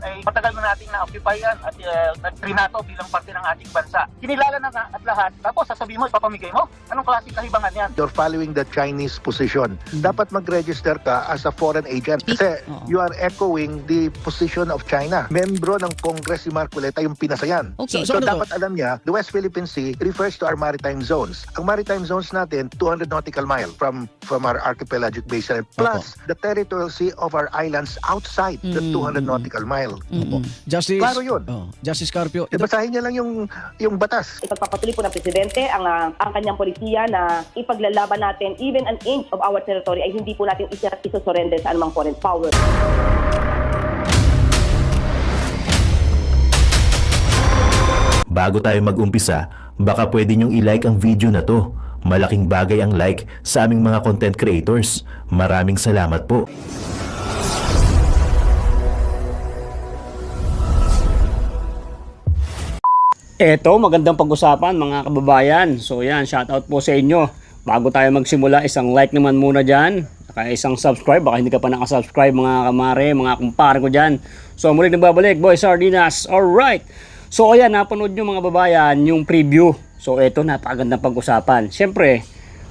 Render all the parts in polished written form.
ay matagal na nating na-occupy yan at nag-trinato bilang parte ng ating bansa. Kinilala na at lahat, tapos sasabihin mo, ipapamigay mo? Anong klaseng kahibangan yan? You're following the Chinese position. Dapat mag-register ka as a foreign agent kasi you are echoing the position of China. Membro ng Congress si Marcoleta yung pinasayan. Okay. So dapat alam niya, the West Philippine Sea refers to our maritime zones. Ang maritime zones natin, 200 nautical mile from our archipelagic basin plus the territorial sea of our islands outside the 200 nautical mile. Justice, Klaro yun. Justice Carpio. Basahin niya lang yung batas. Ipagpapatuloy po ng Presidente ang kanyang polisiya na ipaglalaban natin even an inch of our territory ay hindi po natin isosurrender sa anumang foreign power. Bago tayo mag-umpisa, baka pwede nyong i-like ang video na to. Malaking bagay ang like sa aming mga content creators. Maraming salamat po. Eto, magandang pag-usapan mga kababayan. So yan, shoutout po sa inyo. Bago tayo magsimula, isang like naman muna dyan. Saka isang subscribe, baka hindi ka pa nakasubscribe mga kamare, mga kumpare ko dyan. So muli nagbabalik, Boy Sardinas. Alright! So ayan, napanood nyo mga babayan yung preview. So eto, napakagandang pag-usapan. Siyempre,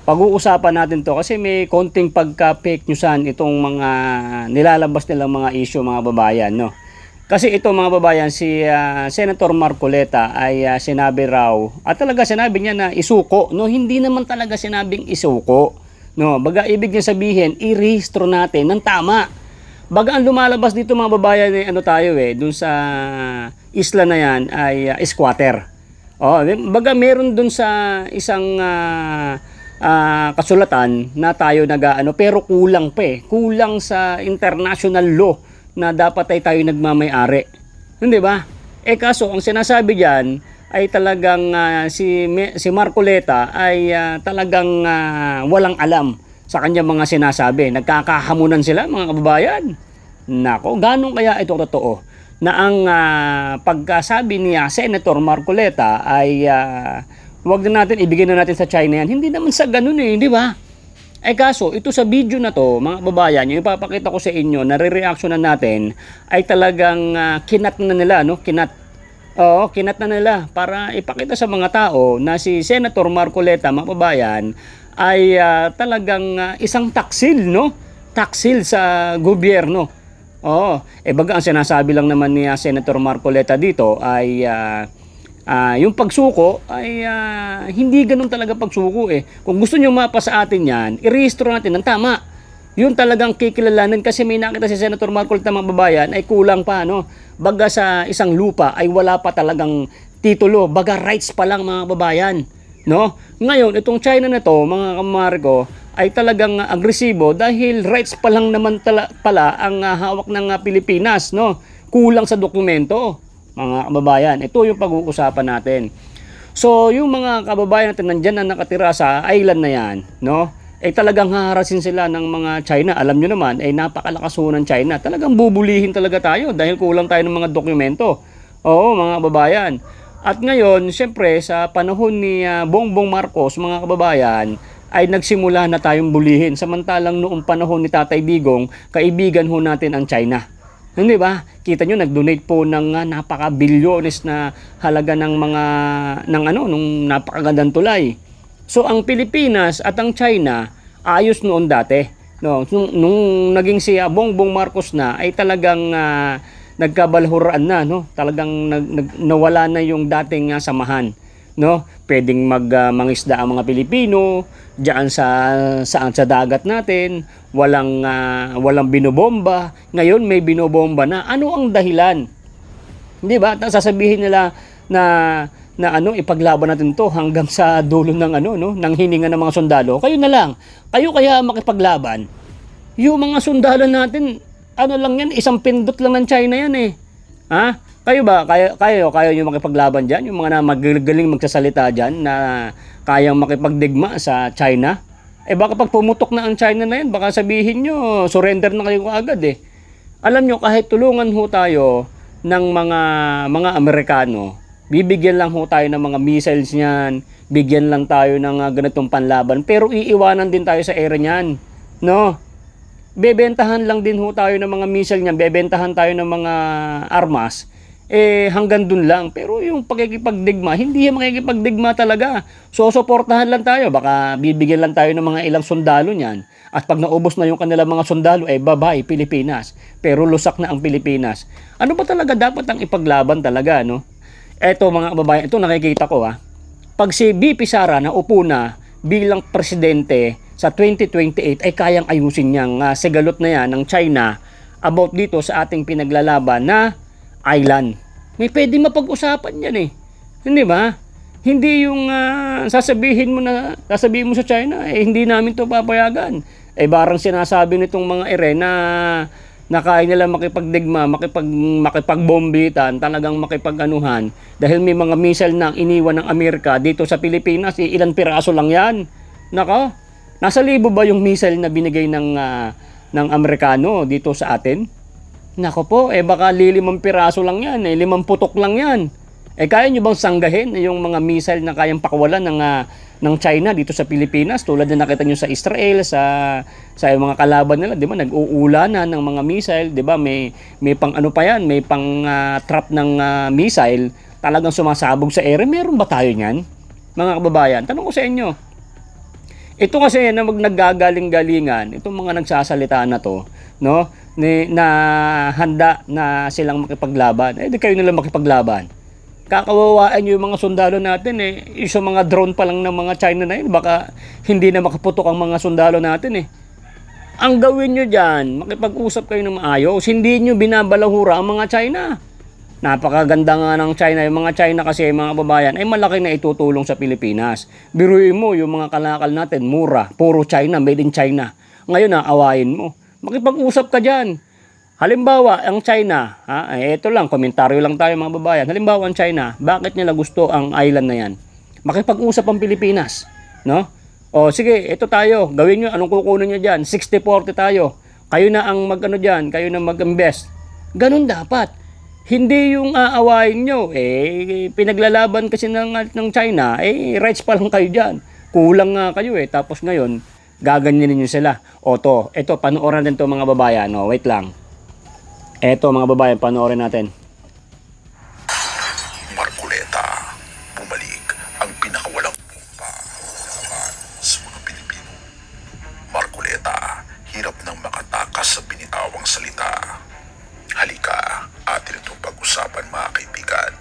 pag-uusapan natin to kasi may konting pagka-fake newsan itong mga nilalabas nilang mga issue mga babayan, no? Kasi ito mga babayan, si Senator Marcoleta ay sinabi raw, at talaga sinabi niya na isuko, no? Hindi naman talaga sinabing isuko, no? Baga ibig niya sabihin, i-rehistro natin ng tama. Baga ang lumalabas dito mga babayan, ano tayo dun sa isla na yan ay squatter. Baga meron dun sa isang kasulatan na tayo pero kulang pa kulang sa international law na dapat ay tayo nagmamay-ari. Hindi ba? Kaso ang sinasabi diyan ay talagang si Marcoleta ay talagang walang alam sa kanyang mga sinasabi. Nagkakahamunan sila mga kababayan. Nako, ganun kaya ito totoo na ang pagkasabi niya Senator Marcoleta ay wag na natin ibigay na natin sa China yan. Hindi naman sa ganun di ba? Kaso, ito sa video na to, mga babayan, yung ipapakita ko sa inyo, nare-reactionan natin, ay talagang kinat na nila, no? Kinat na nila para ipakita sa mga tao na si Senator Marcoleta, mga babayan, ay talagang isang taksil, no? Taksil sa gobyerno. Baga ang sinasabi lang naman ni Senator Marcoleta dito ay yung pagsuko ay hindi ganun talaga pagsuko Kung gusto nyo mapa sa atin yan, i-rehistro natin ng tama. Yun talagang kikilalanin kasi may nakita si Senator Marcoleta mga babayan ay kulang pa, no? Baga sa isang lupa ay wala pa talagang titulo. Baga rights pa lang mga babayan, no? Ngayon, itong China na to, mga kamare ko, ay talagang agresibo dahil rights pa lang naman pala ang hawak ng Pilipinas, no? Kulang sa dokumento. Mga kababayan, ito yung pag-uusapan natin. So, yung mga kababayan natin nandyan na nakatira sa island na yan, no? Talagang haharasin sila ng mga China. Alam nyo naman, napakalakas ng China. Talagang bubulihin talaga tayo dahil kulang tayo ng mga dokumento. Oo, mga kababayan. At ngayon, siyempre, sa panahon ni Bongbong Marcos, mga kababayan, ay nagsimula na tayong bulihin. Samantalang noong panahon ni Tatay Digong, kaibigan ho natin ang China. Hindi ba? Kita nyo, nag-donate po ng napaka-bilyones na halaga ng nung napakagandang tulay. So, ang Pilipinas at ang China, ayos noon dati. No? Nung naging si Bongbong Marcos na, ay talagang nagkabalhuran na. No? Talagang nawala na yung dating samahan. No? Pwedeng mangisda ang mga Pilipino diyan sa dagat natin, walang binobomba. Ngayon may binobomba na. Ano ang dahilan? Hindi ba? Sasabihin nila na ipaglaban natin to hanggang sa dulo ng ng hininga ng mga sundalo. Kayo na lang. Kayo kaya makipaglaban. Yung mga sundalo natin, lang yan, isang pindot lang ng China yan Ha? Kayo ba? Kayo nyo makipaglaban dyan? Yung mga na magagaling magsasalita dyan na kayang makipagdigma sa China? Baka pag pumutok na ang China na yan, baka sabihin nyo, surrender na kayo agad Alam nyo, kahit tulungan ho tayo ng mga Amerikano, bibigyan lang ho tayo ng mga missiles niyan, bigyan lang tayo ng ganitong panlaban, pero iiwanan din tayo sa area niyan. No? bebentahan lang din ho tayo ng mga missile niyan, bebentahan tayo ng mga armas, hanggang dun lang. Pero yung pakikipagdigma, hindi yan makikipagdigma talaga. So, suportahan lang tayo. Baka bibigyan lang tayo ng mga ilang sundalo niyan. At pag naubos na yung kanilang mga sundalo, babay, Pilipinas. Pero lusak na ang Pilipinas. Ano ba talaga dapat ang ipaglaban talaga, no? Eto mga kababayan, ito nakikita ko Pag si BP Sara na upo na bilang presidente sa 2028 ay kayang ayusin niyang sigalot na yan ng China about dito sa ating pinaglalaban na island. May pwede mapag-usapan yan Hindi ba? Hindi yung sasabihin mo sa China, hindi namin to papayagan. Barang sinasabi nitong mga na kaya nila makipagdigma, makipagbombitan, talagang makipag-anuhan. Dahil may mga missile na iniwan ng Amerika dito sa Pilipinas, ilang piraso lang yan. Nako, nasa libo ba yung missile na binigay ng Amerikano dito sa atin? Nako po, baka 5 piraso lang yan, 5 putok lang yan. Kaya nyo bang sanggahin yung mga missile na kayang pakawalan ng China dito sa Pilipinas? Tulad na nakita nyo sa Israel, sa mga kalaban nila, di ba? Nag-uulanan ng mga missile, di ba? May pang ano pa yan, may pang trap ng missile, talagang sumasabog sa ere. Meron ba tayo niyan? Mga kababayan, tanong ko sa inyo. Ito kasi na naggagaling-galingan, itong mga nagsasalita na to, no? Na handa na silang makipaglaban. Di kayo nila makipaglaban. Kakawawaan yung mga sundalo natin yung mga drone pa lang ng mga China na yun, baka hindi na makaputok ang mga sundalo natin Ang gawin nyo dyan, makipag-usap kayo ng maayos, hindi nyo binabalahura ang mga China. Napakaganda nga ng China, yung mga China kasi mga kababayan ay malaki na itutulong sa Pilipinas. Biruin mo yung mga kalakal natin, mura, puro China, made in China. Ngayon aawayin mo, makipag-usap ka dyan. Halimbawa, ang China, ito lang, komentaryo lang tayo mga babayan. Halimbawa, ang China, bakit nila gusto ang island na yan? Makipag-usap ang Pilipinas, no? O sige, ito tayo, gawin nyo, anong kukunin nyo dyan? 60-40 tayo. Kayo na ang mag-ano dyan, kayo na mag-invest. Ganun dapat. Hindi yung aawain nyo, pinaglalaban kasi ng China, rights pa lang kayo dyan. Kulang nga kayo tapos ngayon, gaganyanin nyo sila. O to, ito, panoorin din to mga babayan, no? Wait lang. Eto mga babayan, panoorin natin. Marcoleta, bumalik ang pinakawalang pumpa sa mga Pilipino. Marcoleta, hirap nang makatakas sa binitawang salita. Halika, atin itong pag-usapan mga kaibigan.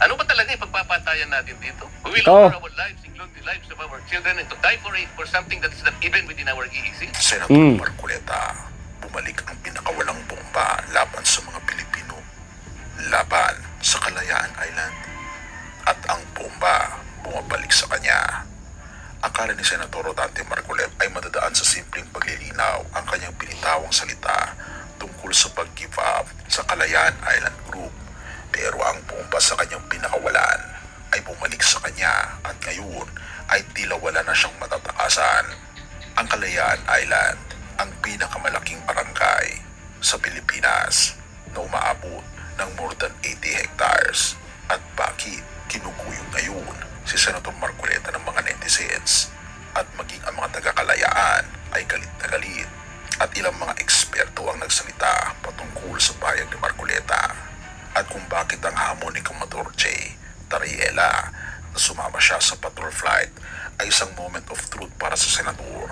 Ano ba talaga ipagpapatayan natin dito? We will Oh. offer our lives, including the lives of our children, and to die for something that is not even within our EEC? Senator Marcoleta, bumalik ang pinakawalang bomba laban sa mga Pilipino. Laban sa Kalayaan Island. At ang bomba bumabalik sa kanya. Akala ni Senator Rodante Marcolet ay madadaan sa simpleng paglilinaw ang kanyang binitawang salita tungkol sa pag-give up sa Kalayaan Island Group. Pero ang bomba sa kanyang pinakawalan ay bumalik sa kanya at ngayon ay tila wala na siyang matatakasan. Ang Kalayaan Island, ang pinakamalaking barangay sa Pilipinas na umaabot ng more than 80 hectares. At bakit kinuguyog ngayon si Senator Marcoleta ng mga netizens at maging ang mga taga-Kalayaan ay galit na galit at ilang mga eksperto ang nagsalita patungkol sa pahayag ni Marcoleta at kung bakit ang hamon ni Commodore J. Tariela na sumama siya sa patrol flight ay isang moment of truth para sa senador.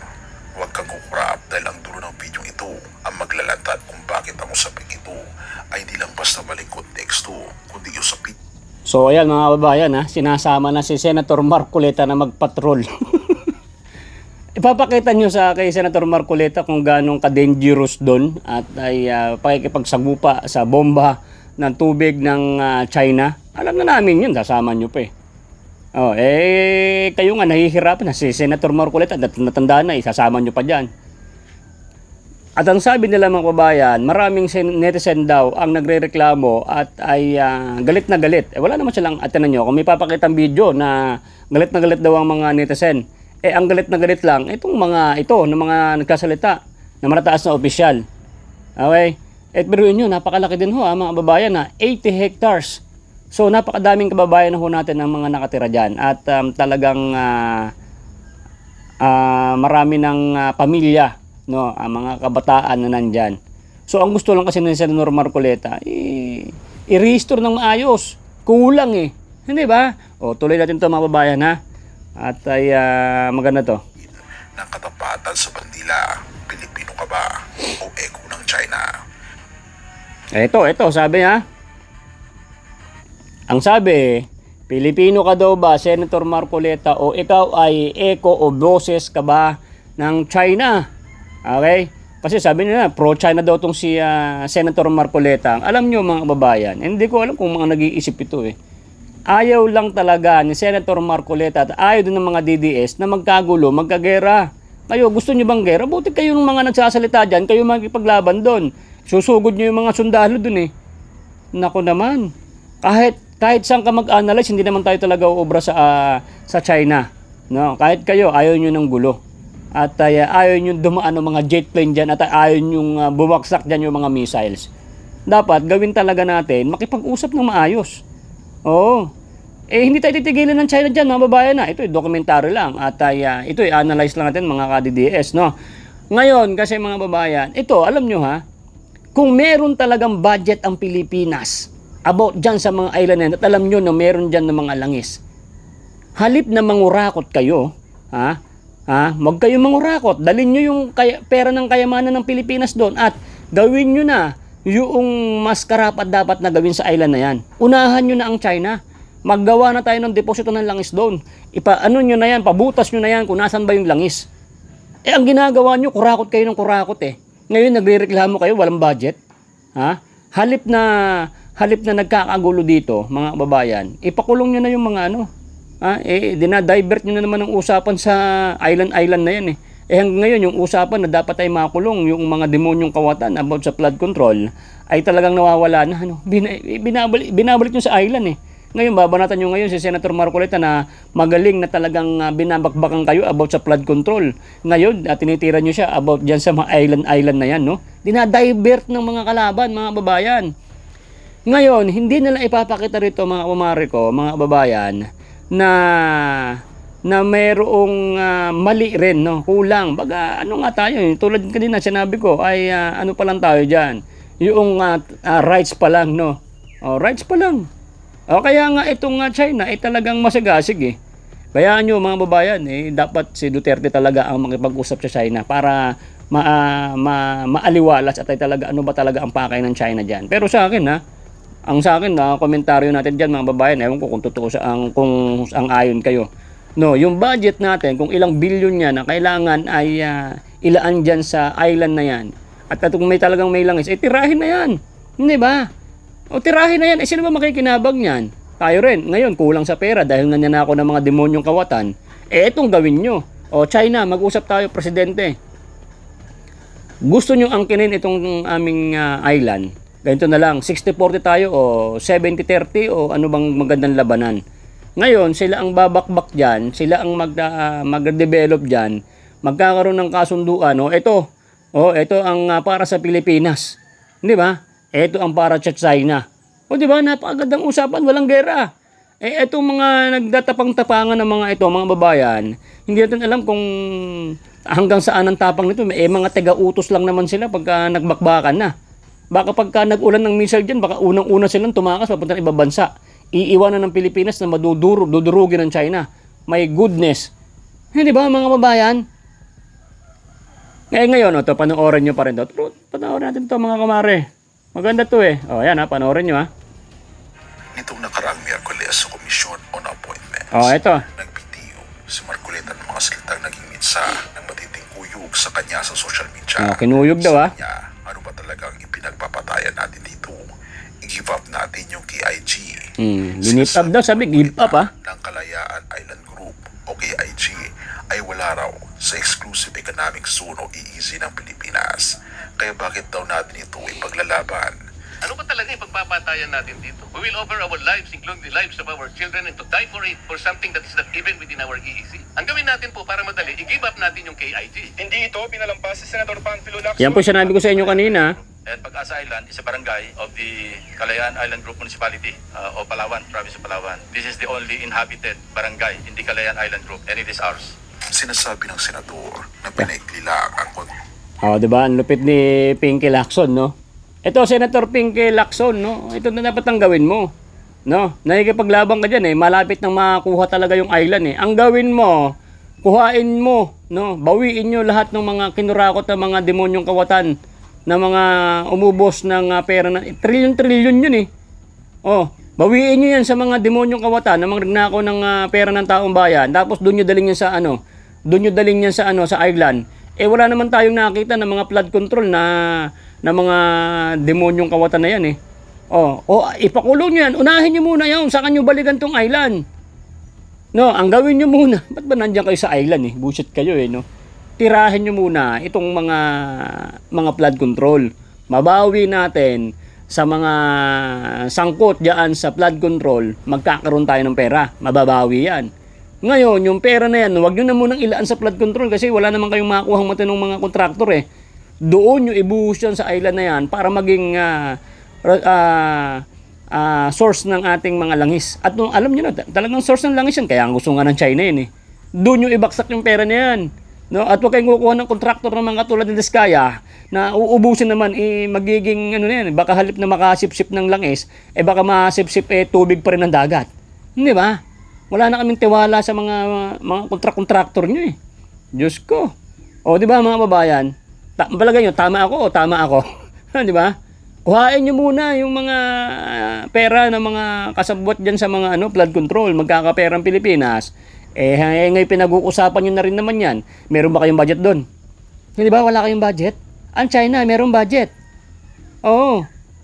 Huwag kang kukurap dahil ang dulo ng video ito ang maglalantad kung bakit ang usapin ito ay hindi lang basta maling konteksto kundi usapin. So ayan mga babayan sinasama na si Senator Marcoleta na magpatrol. Ipapakita nyo kay Senator Marcoleta kung ganong ka-dangerous doon at ay pakikipagsagupa sa bomba ng tubig ng China. Alam na namin yun, sasama nyo pa kayo nga nahihirapan na si Senator Marcoleta, natanda na sasama nyo pa dyan. At ang sabi nila mga kababayan, maraming netizen daw ang nagrereklamo at ay galit na galit. Wala naman silang atinan nyo. Kung may papakitang video na galit daw ang mga netizen, ang galit na galit lang, itong mga ito, ng mga nagkasalita, na matataas na opisyal. Okay? Pero yun, napakalaki din mga kababayan 80 hectares. So napakadaming kababayan na natin ang mga nakatira dyan. At talagang marami ng pamilya, no, mga kabataan na nandyan. So ang gusto lang kasi ni Senator Marcoleta, i-restore ng maayos. Kulang eh. Hindi ba? O tuloy natin ito mga babayan ha. At ay maganda to. ng katapatan sa bandila. Pilipino ka ba o eko ng China? Ito, sabi ha. Ang sabi, Pilipino ka daw ba, Senator Marcoleta, o ikaw ay eko o boses ka ba ng China? Okay? Kasi sabi nila, pro-China daw tong si Senator Marcoleta. Alam nyo mga kababayan, hindi ko alam kung mga nag-iisip ito eh. Ayaw lang talaga ni Senator Marcoleta at ayaw din ng mga DDS na magkagulo, magkagera. Kayo, gusto nyo bang gera? Buti kayo ng mga nagsasalita dyan, kayo magkipaglaban doon. Susugod nyo yung mga sundalo doon eh. Nako naman, kahit saan ka mag-analyze, hindi naman tayo talaga uubra sa China. No? Kahit kayo, ayaw nyo ng gulo. At ayaw nyo dumaan ng mga jet plane dyan at ayaw nyo bumagsak dyan yung mga missiles. Dapat gawin talaga natin, makipag-usap ng maayos. Oo. Hindi tayo titigilan ng China dyan, mga babayan na. Ito dokumentary lang. At ito analyze lang natin mga ka-DDS, no? Ngayon, kasi mga babayan, ito, alam nyo ha, kung meron talagang budget ang Pilipinas about dyan sa mga island at alam nyo na meron dyan ng mga langis, halip na mangurakot kayo, wag kayo mangurakot, dalhin nyo yung pera ng kayamanan ng Pilipinas doon at gawin nyo na yung mas karapat dapat na gawin sa island na yan. Unahan nyo na ang China. Maggawa na tayo ng deposito ng langis doon. Ano nyo na yan, pabutas nyo na yan kung nasan ba yung langis. Ang ginagawa nyo, kurakot kayo ng kurakot eh. Ngayon nagrereklamo kayo, walang budget. Halip na nagkakagulo dito, mga babayan, ipakulong nyo na yung mga dinadivert nyo na naman ang usapan sa island na yan eh. Hanggang ngayon, yung usapan na dapat ay makulong yung mga demonyong kawatan about sa flood control ay talagang nawawala na. Binabalik nyo sa island eh. Ngayon, babanatan nyo ngayon si Senator Marcoleta na magaling na talagang binabakbakan kayo about sa flood control. Ngayon, tinitira nyo siya about dyan sa mga island na yan, no? Dinadivert ng mga kalaban, mga babayan. Ngayon, hindi nila ipapakita rito, mga kumare ko, mga babayan, na mayroong mali rin, no? Kulang. Baga, ano nga tayo, tulad kanina sinabi ko, ay ano pa lang tayo dyan? Yung rights pa lang, no? Rights pa lang. Kaya nga itong China ay talagang masigasig eh. Bayaan nyo mga babayan, dapat si Duterte talaga ang makipag-usap sa China para maaliwalas at ay talaga ano ba talaga ang pakay ng China dyan. Pero sa akin ang sa akin komentaryo natin dyan mga babayan, ewan ko kung totoo kung ang ayon kayo. No, yung budget natin, kung ilang bilyon niya na kailangan ay ilaan dyan sa island na yan. At kung may talagang may langis, tirahin na yan. Hindi ba? Tirahin na yan. Sino ba makikinabang yan? Tayo rin. Ngayon, kulang sa pera dahil nanyanako ng mga demonyong kawatan. Itong gawin nyo. China, mag-usap tayo, presidente. Gusto nyo angkinin itong aming island? Ganito na lang, 60-40 tayo o 70-30 o ano bang magandang labanan? Ngayon, sila ang babakbak dyan, sila ang mag-develop dyan, magkakaroon ng kasunduan. Ito ang para sa Pilipinas. Di ba? Ito ang para sa China. Di ba? Napakagandang usapan, walang gera. Itong mga nagdatapang-tapangan ng mga ito, mga babayan, hindi natin alam kung hanggang saan ang tapang nito. Mga taga-utos lang naman sila pagka nagbakbakan na. Baka pagka nag-ulan ng missile dyan, baka unang-una silang tumakas papunta ng ibang bansa. Iiwanan ng Pilipinas na dudurugin ng China. My goodness. Hindi ba mga babayan? Ngayon, panoorin nyo pa rin to. Panoorin natin to mga kamare. Maganda to eh. Yan panoorin nyo Nitong nakaraang Miyerkules sa Komisyon on Appointments, ito. nagbitiyo si Marcoleta ng mga salitang naging mitsa ng matinding kuyog sa kanya sa social media. Kinuyog daw Sabi niya, ano ba talagang ipinagpapatayan natin dito? I-give up natin yung KIG. Linip up daw, sabi, give up ng Kalayaan Island Group o KIG ay wala raw sa exclusive economic zone o EEZ ng Pilipinas. Kaya bakit daw natin ito ipaglalaban? Ano ba talaga yung pagpapatayan natin dito? We will offer our lives, including the lives of our children, and to die for it for something that is not even within our EEZ. Ang gawin natin po para madali, i-give up natin yung KIG. Hindi ito pinalampas si Senator Panfilo Lacson. Yan po sinabi ko sa inyo kanina. And Pag-asa Island is a barangay of the Kalayaan Island Group Municipality of Palawan, Province of Palawan. This is the only inhabited barangay in the Kalayaan Island Group and it is ours. Sinasabi ng senador na pinaikli lang ang Di ba? Ang lupit ni Pinky Lacson, no? Ito, Senator Pinky Lacson, no? Ito na dapat ang gawin mo. No? Nakikipaglaban ka dyan, malapit nang makakuha talaga yung island, Ang gawin mo, kuhain mo, no? Bawiin nyo lahat ng mga kinurakot na mga demonyong kawatan na mga umubos ng pera na trilyon-trilyon yun, bawiin nyo yan sa mga demonyong kawatan na mga nagnakaw ng pera ng taong bayan. Tapos doon nyo daling yan sa sa island. Wala naman tayong nakita ng mga flood control na mga demonyong kawatan na yan, ipakulong nyo yan. Unahin nyo muna yan. Saka nyo balikan tong island. No, ang gawin nyo muna. Ba't ba nandiyan kayo sa island, Bullshit kayo, no? Tirahin nyo muna itong mga flood control. Mabawi natin sa mga sangkot diyan sa flood control, magkakaroon tayo ng pera. Mababawi yan. Ngayon, yung pera na yan, huwag nyo na munang ilaan sa flood control kasi wala naman kayong makuhang matinong mga kontraktor, Doon nyo ibuhos yan sa island na yan para maging source ng ating mga langis. At alam nyo na, talagang source ng langis yan. Kaya ang gusto nga ng China yun, Doon nyo ibaksak yung pera na yan. No? At huwag kayong kukuha ng kontraktor ng mga tulad ng Diskaya na uubusin naman, magiging baka halip na makasipsip ng langis, baka masipsip tubig pa rin ng dagat. Hindi ba? Wala na kaming tiwala sa mga kontraktor nyo, Diyos ko. Di ba mga babayan? Palagay nyo, tama ako o tama ako? Di ba? Kuhain nyo muna yung mga pera ng mga kasabwat dyan sa mga flood control, magkakaperang Pilipinas. Ngayon pinag-uusapan nyo na rin naman yan. Meron ba kayong budget doon? Hindi ba? Wala kayong budget? Ang China, meron budget.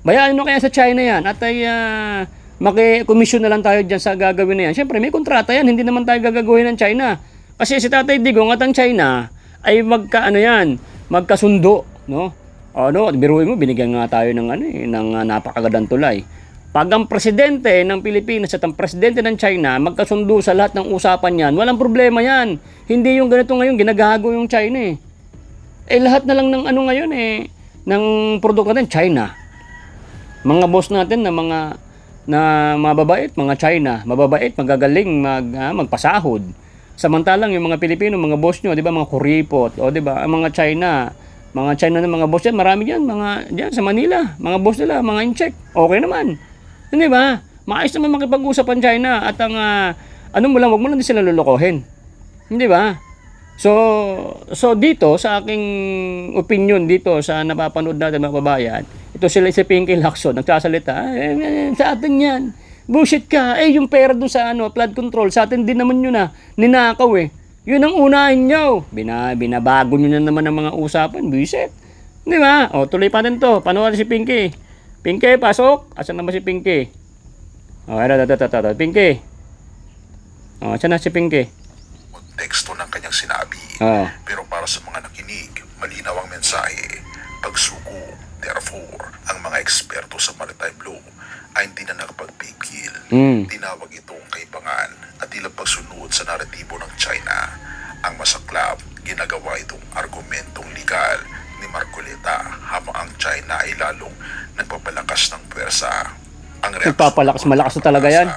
Bayaan nyo kaya sa China yan at ay maki-commission na lang tayo dyan sa gagawin na yan. Siyempre, may kontrata yan. Hindi naman tayo gagawin ng China. Kasi si Tatay Digong at ang China ay magkasundo, no? Biruin mo, binigyan nga tayo ng napakagandang tulay. Pag ang presidente ng Pilipinas at ang presidente ng China magkasundo sa lahat ng usapan yan, walang problema yan. Hindi yung ganito ngayon, ginagago yung China, lahat na lang ng ngayon, ng produkto natin, China. Mga boss natin na mababait, mga China, mababait, magagaling, magpasahod. Samantalang yung mga Pilipino, mga boss nyo, di ba, mga kuripot, di ba, ang mga China na mga boss yan, marami yan, dyan sa Manila, mga boss nila, mga in-check, okay naman. Hindi ba? Maayos naman makipag-usap ang China at ang, wag mo lang din sila lulukohin. Hindi ba? So dito, sa aking opinion dito, sa napapanood natin mga babayan, ito si Pinky Lacson, nagsasalita, sa atin yan. Bullshit ka. Yung pera doon sa flood control, sa atin din naman yun ninakaw Yun ang unahin nyo. Binabago nyo na naman ang mga usapan. Bullshit. Di ba? Tuloy pa rin to. Panoorin si Pinky. Pinky, pasok. Asan na ba si Pinky? Pinky. Asan na si Pinky? konteksto ng kanyang sinabi. Pero para sa mga nakinig, malinaw ang mensahe. Pagsuko, therefore, ang mga eksperto sa maritime law ay hindi na nakapagpigil. Tinawag itong kaibangan at tila pagsunod sa naratibo ng China. Ang masaklap, ginagawa itong argumentong legal ni Marcoleta habang ang China ay lalong nagpapalakas ng puwersa. Ang nagpapalakas, malakas na talaga yan.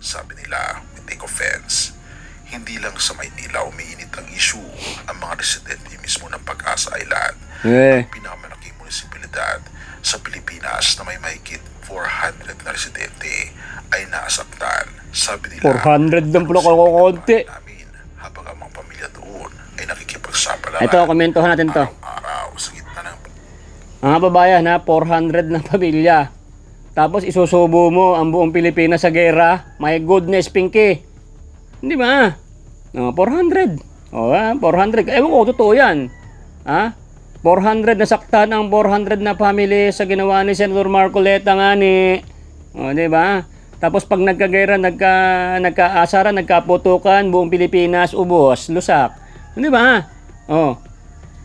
Sabi nila, we take offense. Hindi lang sa Maynila umiinit ang issue. Ang mga residente mismo ng Pag-asa Island, ang pinakamalaking munisipalidad sa Pilipinas na may mahigit 400 na residente ay nasaktan. Sabi nila, 400 lang pala konti. Habang ang mga pamilya doon ay nakikipagsapalaran. Ito, komentohan natin to. Araw-araw sa gitna ng mga babayan 400 na pamilya. Tapos isusubo mo ang buong Pilipinas sa gera. My goodness, Pinky. Hindi ba? 400. 400. Ewan ko, totoo yan. 400 na saktan ang 400 na family sa ginawa ni Senator Marcoleta nga ni. Di ba? Tapos pag nagkagera, nagkaasaran, nagkaputukan, buong Pilipinas, ubos, lusak. Di ba?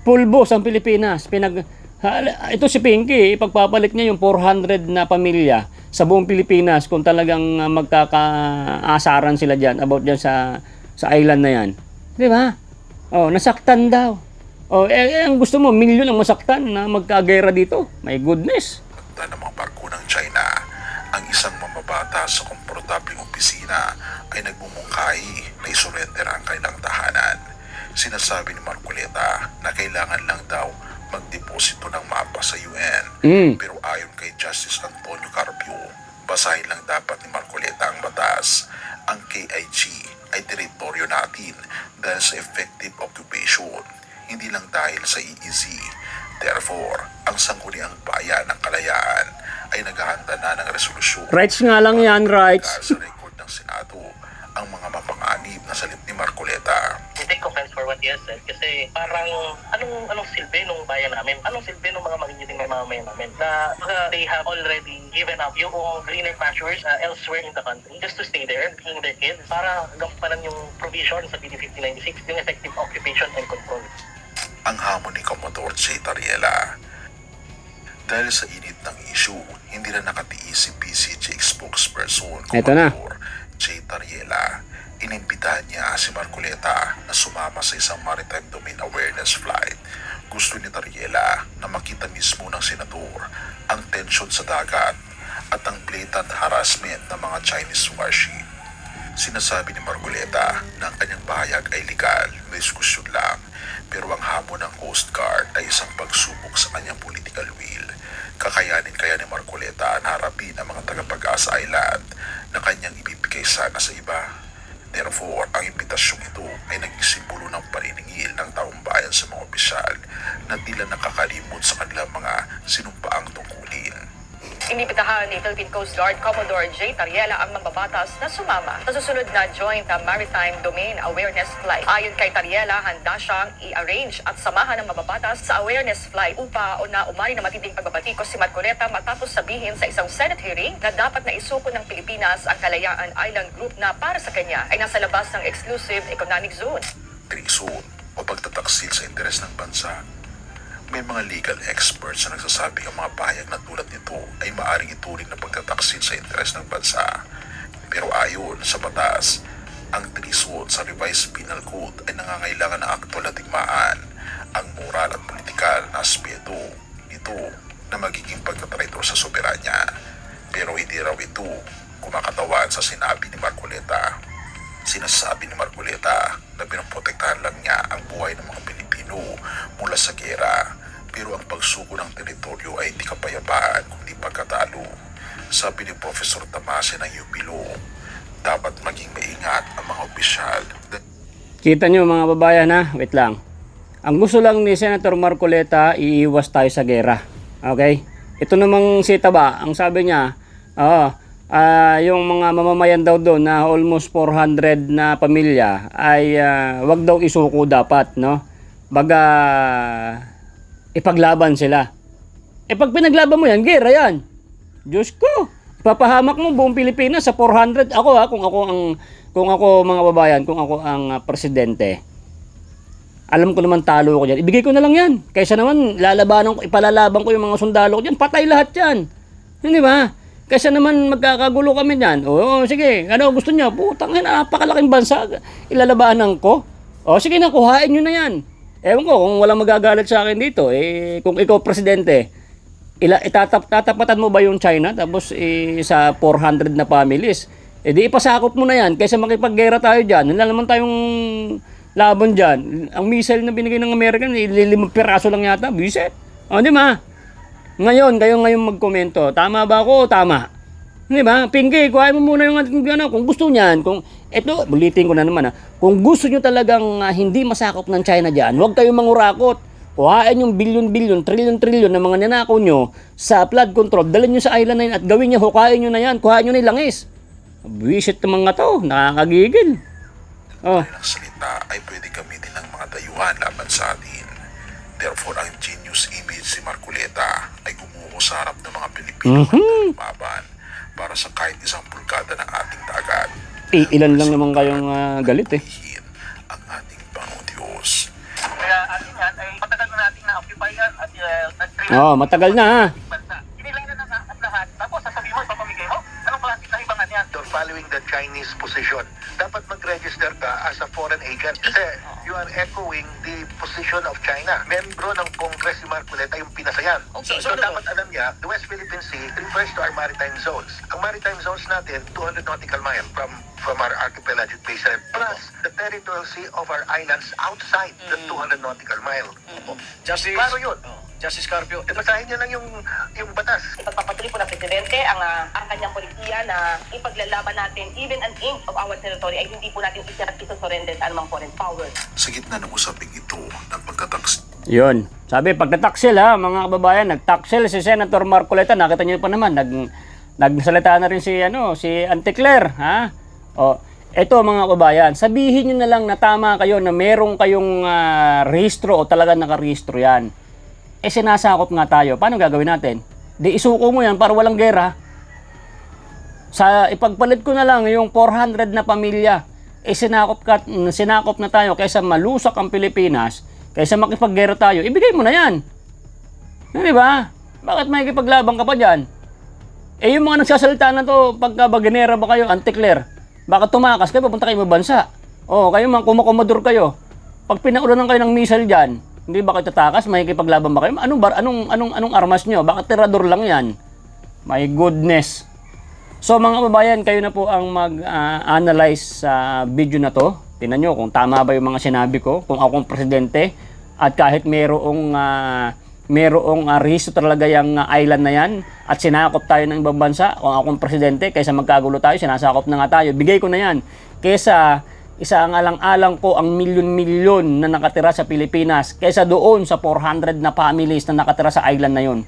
Pulbos ang Pilipinas. Ito si Pinky, ipagpapalit niya yung 400 na pamilya sa buong Pilipinas kung talagang magkakaasaran sila dyan, about dyan sa island na yan. Di ba? Nasaktan daw. Ang gusto mo, milyon ang masaktan na magkagera dito. My goodness. ng mga barko ng China, ang isang mamabata sa komportabling opisina ay nagmumungkahi na isurrender ang kanilang tahanan. Sinasabi ni Marcoleta na kailangan lang daw magdeposito ng mapa sa UN. Pero ayon kay Justice Antonio Carpio, basahin lang dapat ni Marcoleta ang batas. Ang KIG ay teritoryo natin dahil sa effective occupation, hindi lang dahil sa EEZ. Therefore, ang Sangguniang Bayan ng Kalayaan ay naghahanda na ng resolusyon. Rights nga lang yan, rights. Sa record ng Senado, ang mga mapanganib na salip ni Marcoleta. I take offense for what he has said kasi parang anong silbi nung bayan namin? Anong silbi nung mga magigiting na mamamayan namin? Na they have already given up yung greener pastures elsewhere in the country just to stay there, being their kids, para gampanan yung provision sa BD 5096, yung effective occupation and control. Ang hamon ni Commodore J. Tariela. Dahil sa init ng issue, hindi na nakatiis si PCG spokesperson Eto na. Commodore J. Tariela. Inimbitahan niya si Marcoleta na sumama sa isang maritime domain awareness flight. Gusto ni Tariela na makita mismo ng senador ang tensyon sa dagat at ang blatant harassment ng mga Chinese warship. Sinasabi ni Marcoleta na ang kanyang pahayag ay legal, may diskusyon lang, pero ang hamon ng Coast Guard ay isang pagsubok sa kanyang political will. Kakayanin kaya ni Marcoleta na harapin ang mga taga-Pag-asa Island na kanyang ibibigay sana sa iba. Therefore, ang imbitasyong ito ay naging simbolo ng paniningil ng taong bayan sa mga opisyal na tila nakakalimot sa kanilang mga sinumpaang tungkulin. Inibitahan ni Philippine Coast Guard Commodore J. Tariela ang mambabatas na sumama sa susunod na Joint Maritime Domain Awareness Flight. Ayon kay Tariela, handa siyang i-arrange at samahan ng mambabatas sa awareness flight upang umani na matinding pagbabatikos si Marcoleta matapos sabihin sa isang Senate hearing na dapat na isuko ng Pilipinas ang Kalayaan Island Group na para sa kanya ay nasa labas ng Exclusive Economic Zone. Treason o pagtataksil sa interes ng bansa. May mga legal experts na nagsasabi ang mga pahayag na tulad nito ay maaaring ituring na pagtataksil sa interes ng bansa. Pero ayon sa batas, ang treason sa revised penal code ay nangangailangan ng aktwal na digmaan ang moral at politikal na aspeto nito na magiging pagtatraitor sa soberanya. Pero hindi raw ito kumakatawan sa sinabi ni Marcoleta. Sinasabi ni Marcoleta na pinoprotektahan lang niya ang buhay ng mga Pilipino mula sa gera, pero ang pagsuko ng teritoryo ay hindi kapayapaan kundi pagkatalo. Sabi ni Professor Tamase ng UP Law, dapat maging maingat ang mga opisyal. Kita nyo mga babayan ha, wait lang. Ang gusto lang ni Senator Marcoleta, iiwas tayo sa gera. Okay? Ito namang si Taba, ang sabi niya, yung mga mamamayan daw doon na almost 400 na pamilya ay wag daw isuko dapat, no? Baga ipaglaban sila. Pag pinaglaban mo yan, gera yan. Diyos ko, ipapahamak mo buong Pilipinas sa 400. Ako kung ako mga babayan, kung ako ang presidente, alam ko naman talo ko diyan. Ibigay ko na lang yan. Kaysa naman ipalalaban ko yung mga sundalo ko diyan, patay lahat yan. Hindi ba? Kaysa naman magkakagulo kami diyan. O sige, ano gusto niyo? Putang ina, napakalaking bansa. Ilalabanan ko. O sige na, kuhain niyo na yan. Ewan ko kung walang magagalit sa akin dito. Kung ikaw presidente, tatapatan mo ba yung China tapos sa 400 na families? Di ipasakop mo na yan. Kaysa makipaggera tayo dyan. Wala naman tayong laban dyan. Ang missile na binigay ng American, 5 piraso lang yata. Biset. O di ba? Ngayon, kayo magkomento. Tama ba ako o tama? Di ba? Pinky, kuhain mo muna yung kung gusto niyan. Ito, bulitin ko na naman kung gusto nyo talagang hindi masakop ng China dyan, huwag kayong mangurakot. Kuhain yung bilyon-bilyon, trilyon-trilyon na mga ninakaw nyo sa flood control, dalhin nyo sa island na yun at gawin nyo, hukain nyo na yan, kuhain nyo na yung langis. Visit ng mga to, nakakagigil. Ang salita ay pwede gamitin ng mga dayuhan laban sa atin. Therefore, ang genius image si Marcoleta ay gumuho sa harap ng mga Pilipino na lumaban para sa kahit isang pulgada ng ating dagat. Ilan lang naman kayong galit ang ating Panginoong Diyos. Kaya atin yan ay matagal na natin na-occupy yan at matagal na ha. Kinilang na at lahat. Tapos sasabihin mo, ipapamigay mo? Anong klase kahibangan yan? following the Chinese position. Dapat mag-register ka as a foreign agent kasi you are echoing the position of China. Membro ng Congress si Marcoleta yung pinasayan. Okay, So dapat alam niya, the West Philippine Sea refers to our maritime zones. Ang maritime zones natin, 200 nautical mile from our archipelagic basin, plus the territorial sea of our islands outside the 200 nautical mile. Justice, Klaro yun. Justice Carpio, Basahin niyo lang yung batas. Ipagpapatuloy po ng Presidente ang kanyang polisiya na ipaglalaban natin even an inch of our territory ay hindi po natin isusurrender sa anumang foreign power. Sa gitna ng usaping ito, nagpagkataks Yun. Sabi, pagtataksil ha, mga kababayan, nagtaksil si Senator Marcoleta. Nakita niyo pa naman, nagsalita na rin si Auntie Claire, ha? O, eto mga kababayan, sabihin niyo na lang na tama kayo na merong kayong rehistro o talaga nakarehistro yan. Sinasakop nga tayo. Paano gagawin natin? Di isuko mo yan para walang gera. Ipagpalit ko na lang yung 400 na pamilya. Sinakop na tayo kaysa malusak ang Pilipinas, kaysa makipaggera tayo, ibigay mo na yan. Di ba? Bakit may kipaglabang ka pa dyan? Yung mga nagsasalita na to, pagka baginera ba kayo, Auntie Claire, baka tumakas kayo, papunta kayo bansa. Kayo mga kumakomodor kayo. Pag pinaulan kayo ng missile dyan, hindi ba kayo tatakas? May kipaglaban ba kayo? Anong armas nyo? Bakit tirador lang yan? My goodness. So mga kababayan, kayo na po ang mag-analyze sa video na to. Tingnan nyo kung tama ba yung mga sinabi ko, kung akong presidente, at kahit merong rehistro talaga yung island na yan, at sinakop tayo ng ibang bansa, kung akong presidente, kaysa magkagulo tayo, sinasakop na nga tayo, bigay ko na yan. Kaysa isa ang alang-alang ko ang milyon-milyon na nakatira sa Pilipinas, kaysa doon sa 400 na families na nakatira sa island na yun.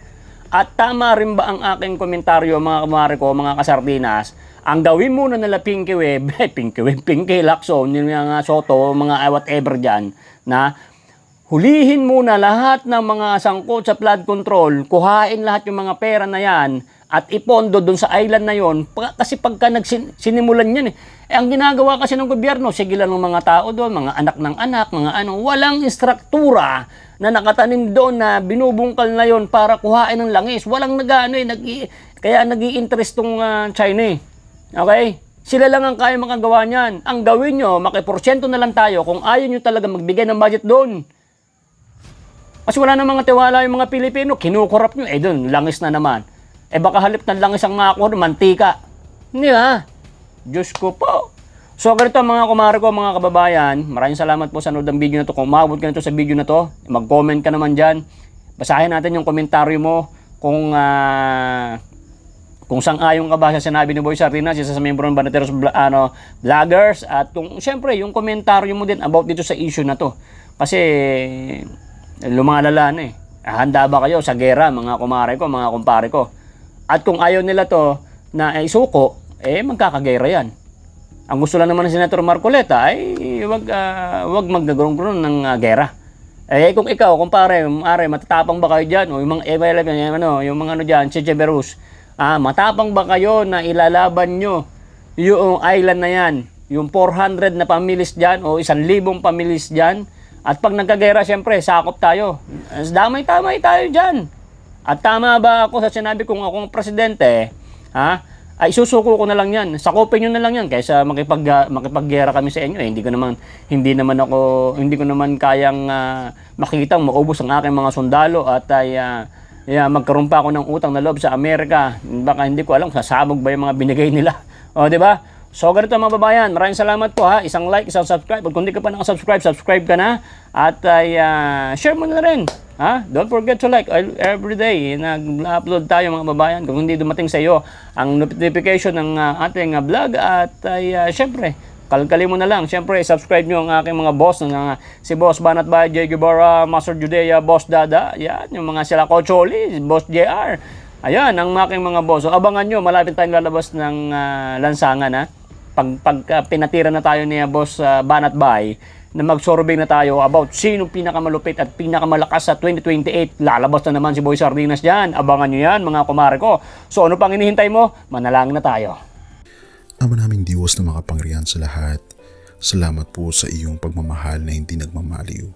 At tama rin ba ang aking komentaryo, mga kumare ko, mga kasardinas? Ang gawin muna nila Pinky Web, Pinky Lacson, yung mga Soto, mga whatever dyan, na hulihin muna lahat ng mga sangkot sa flood control, kuhain lahat yung mga pera na yan, at ipondo doon sa island na yon. Kasi pagka sinimulan yan ang ginagawa kasi ng gobyerno, sigilan ng mga tao doon, mga anak ng anak, walang instruktura na nakatanim doon na binubungkal na yon para kuhain ng langis. Walang kaya nag-i-interest tong China. Okay? Sila lang ang kaya makagawa niyan. Ang gawin nyo, makiporsyento na lang tayo kung ayaw nyo talaga magbigay ng budget doon. Kasi wala na mga tiwala yung mga Pilipino, kinukurap nyo, doon, langis na naman. Baka halip ng langis ang makakuha, mantika. Hindi ba? Diyos ko po. So, ganito mga kumare ko, mga kababayan, maraming salamat po sa nanood ng video na to. Kung umabot ka nito sa video na to, mag-comment ka naman dyan. Basahin natin yung komentaryo mo kung sang-ayon ka ba sa sinabi ni Boy Sardinas, isa sa membro ng Banateros Vloggers, at kung siyempre yung komentaryo mo din about dito sa issue na to. Kasi lumalala na Handa ba kayo sa gera, mga kumare ko, mga kumpare ko? At kung ayaw nila to na isuko, magkakagera yan. Ang gusto lang naman ng Senator Marcoleta ay wag magdagurong ng gera. Kung ikaw, kumpare, matatapang ba kayo dyan? O yung mga dyan, Checheverus, matapang ba kayo na ilalaban nyo yung island na yan? Yung 400 na families dyan o 1,000 families dyan? At pag nagkagera, siyempre, sakop tayo. Damay-tamay tayo dyan. At tama ba ako sa sinabi kong akong presidente, ay susuko ko na lang yan. Sakopin nyo na lang yan kaysa makipaggera kami sa inyo. Hindi ko naman kayang makitang maubos ang aking mga sundalo at magkaroon pa ako ng utang na loob sa Amerika. Baka hindi ko alam, sasabog ba yung mga binigay nila. Di ba? So, ganito mga babayan. Maraming salamat po ha. Isang like, isang subscribe. Kung hindi ka pa nakasubscribe, subscribe ka na. At share mo na rin. Don't forget to like every day. Nag-upload tayo mga babayan. Kung hindi dumating sa iyo ang notification ng ating vlog. At syempre, kalkalin mo na lang. Syempre, subscribe nyo ang aking mga boss. Si Boss Banat Bay, J. Guevara, Master Judea, Boss Dada. Yan, yung mga sila Cocholi, Boss JR. Ayan, ang aking mga boss. So, abangan nyo, malapit tayong lalabas ng lansangan pag pinatira na tayo ni Boss Banat Bay, na mag-survey na tayo about sino pinakamalupit at pinakamalakas sa 2028. Lalabas na naman si Boy Sardinas dyan. Abangan nyo yan, mga kumare ko. So ano pang inihintay mo? Manalangin na tayo. Ama naming Diyos na makapangyarihan sa lahat, salamat po sa iyong pagmamahal na hindi nagmamaliw.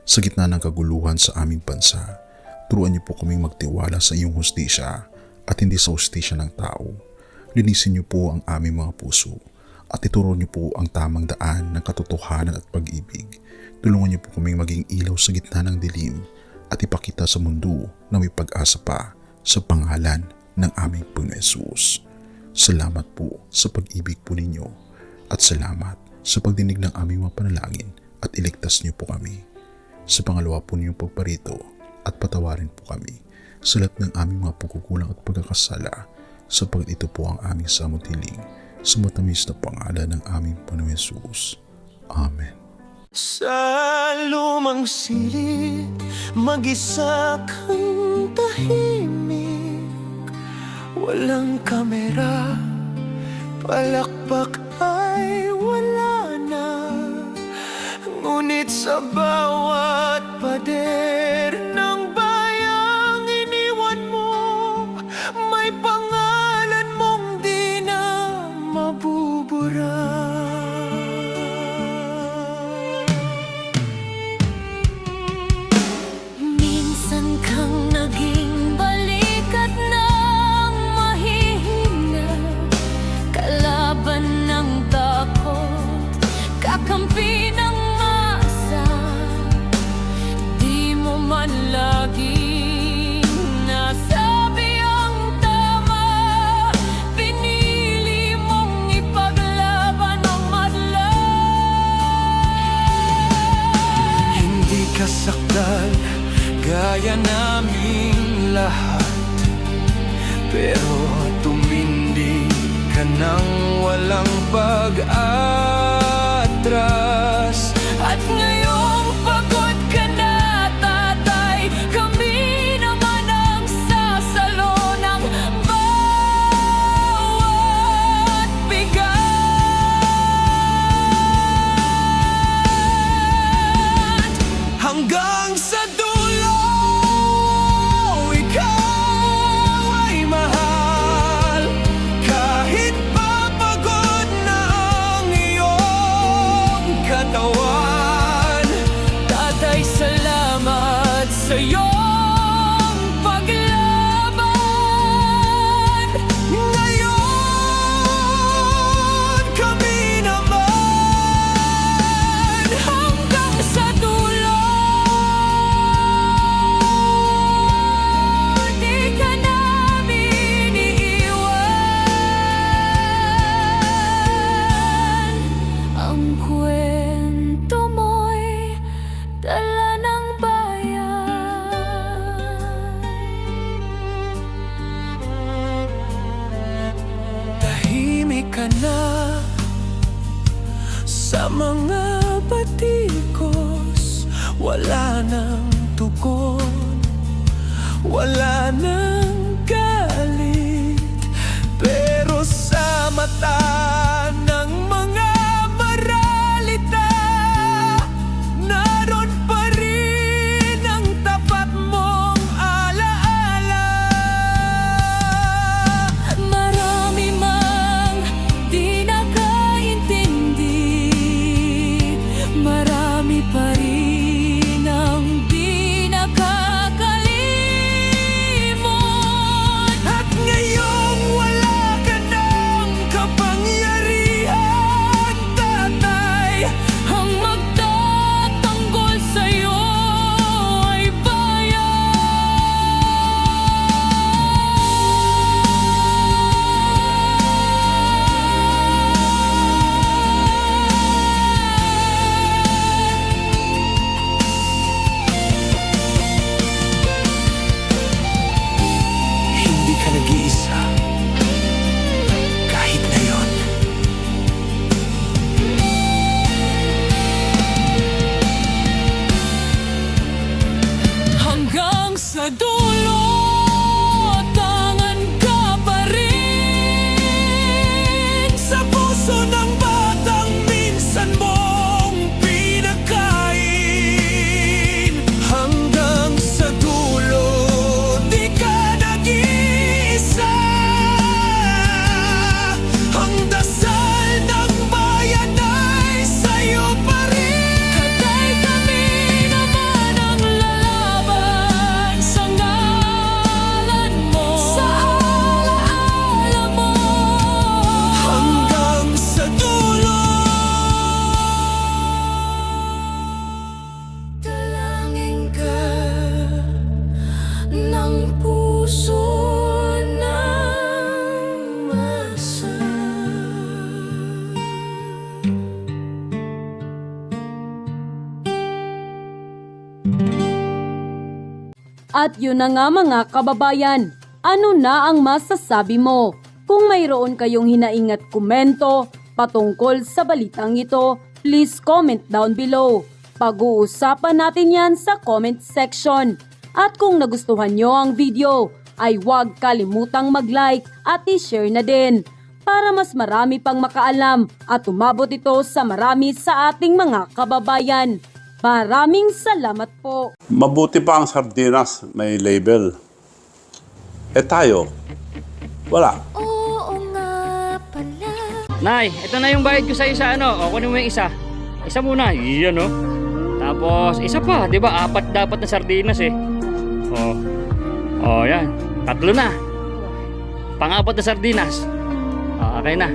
Sa gitna ng kaguluhan sa aming bansa, turuan niyo po kaming magtiwala sa iyong hustisya at hindi sa hustisya ng tao. Linisin niyo po ang aming mga puso at ituro niyo po ang tamang daan ng katotohanan at pag-ibig. Tulungan niyo po kaming maging ilaw sa gitna ng dilim at ipakita sa mundo na may pag-asa pa sa pangalan ng aming Panginoon Hesus. Salamat po sa pag-ibig po ninyo at salamat sa pagdinig ng aming mga panalangin at iligtas niyo po kami. Sa pangalawa po ninyong pagparito at patawarin po kami sa lahat ng aming mga pagkukulang at pagkakasala sapagkat ito po ang aming samutiling sa matamis na pangalan ng aming Panginoon Hesus. Amen. Sa lumang silid, mag-isa kang tahimik. Walang kamera, palakpak ay wala na. Ngunit sa bawat pader ng bayang iniwan mo, may pangalan mong di na mabubura. Minsan kang naging balikat ng mahihina, kalaban ng takot, kakampi ng masa. Di mo man laging nasabi ang tama, pinili mong ipaglaban ang madla. Hindi ka sakdal gaya naming lahat, pero tumindi ka nang walang pag-atras. At ngayong pagod ka na, tatay, kami naman ang sasalo ng bawat bigat. Hanggang sa dulo, ikaw ay mahal. Kahit papagod na ang iyong katawan, tatay, salamat sa iyong paglaban. Ngayon, kami naman hanggang sa dulo. Di ka namin iiwan. Ang kwento mo'y dala ng bayan. Tahimik ka na sa mga batikos, wala nang tugon, wala nang galit, pero sa mata ng mga maralita, naroon pa rin ang tapat mong alaala. Marami mang di nakaintindi, marami pa rin ang di nakakalimot. At yun na nga mga kababayan, ano na ang masasabi mo? Kung mayroon kayong hinaing at komento patungkol sa balitang ito, please comment down below. Pag-uusapan natin yan sa comment section. At kung nagustuhan nyo ang video, ay huwag kalimutang mag-like at i-share na din para mas marami pang makaalam at umabot ito sa marami sa ating mga kababayan. Maraming salamat po. Mabuti pa ang sardinas, may label. Eh tayo, wala. Nay, ito na yung bayad ko sa isa, ano? O, kunin mo yung isa. Isa muna, iyan, no? Tapos, isa pa, di ba? 4 dapat na sardinas, eh. O, yan. 3 na. Pang-4 na sardinas. Okay na.